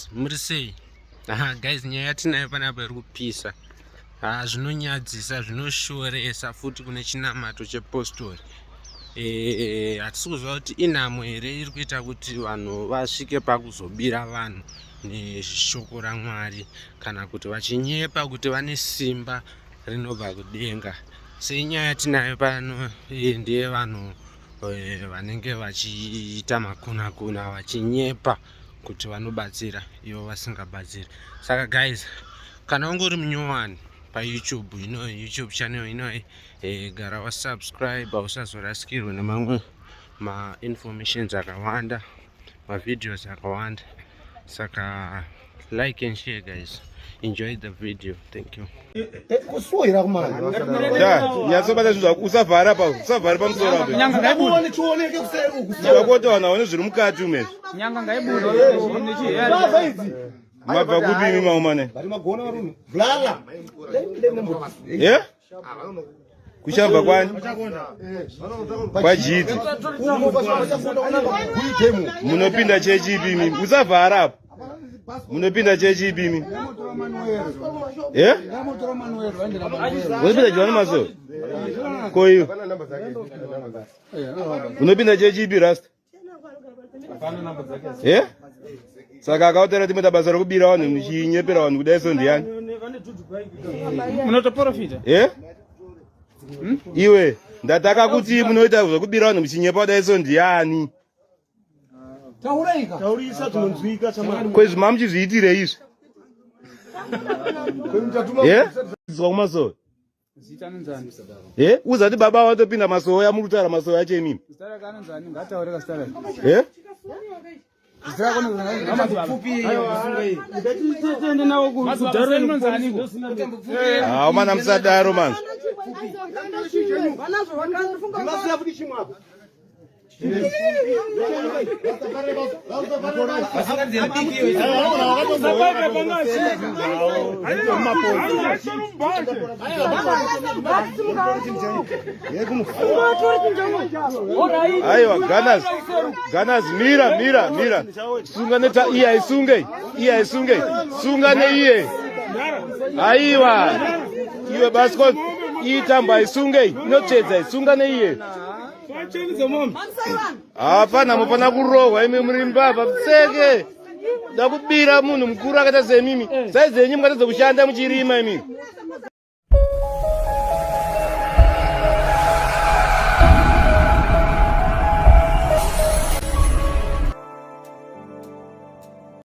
guys, muri sei? Guys, nyaya yatinayo panapa iri kupisa. Zvinonyadzisa, zvinoshoresa futi kune chinamato chepostori. Hatisi kuziva kuti inhamo here iri kuita kuti vanhu vasvike pakuzobira vanhu neshoko raMwari kana kuti vachinyepa kuti vane simba rinobva kudenga. Senyaya yatinayo pano ndeye vanhu vanenge vachiita makuna vachinyepa kuti vanobatsira ivo vasingabatsiri. Saka guys, kana ungori munyowani paYouTube YouTube channel ino, gara wa subscribe usazorasikirwa nemamwe informations akawanda, videos akawanda. Saka like and share guys. Enjoy the video. Thank you. Kusoira kumana. Nyatsobata zvizva usavhara pa musoro apo. Nyanga ngaibuda chioneke kuseri uku. Ndakoti vanhu vaone zviri mukati ume. Nyanga ngaibuda nechi. Mabva kupi imi maumane? Bari magona varume. Blala. Kuchabva kwani? Kwajidzi. Munopinda chechi ipi imi? Usavhara apo. Munopinda chechi ipi imi? Unopinda John Maso? Koyo. Unopinda chechi ipi Rasta? Saka akautera timwe basa rokubira vanhu muchinyepera vanhu kudai so ndiani? Munotoprofita? Iwe ndataka kuti munoita zvokubira vanhu muchinyepa kudai so ndiani? Taurisa tunonzwika chamani. Kwezvi mamuchizviitire izvi? Zwa kumasowe? Zita nzani sadaro. Uzati baba watopinda masowe amurutara masowe ache mimi. Zita kana nzani ngataureka stara. Mana musadaro manzi. Aiwa, Ganas, mira. Sunga neta iya isunge. Sunga ne iye. Aiwa. Iwe basko itamba isunge. Inochedza isunga ne iye. Hapana mufana kurohwa imi muri mbavha pseke. Ndakubira munhu mukuru akaita semimi. Saizi yenyu mukatadza kushanda muchirima imi.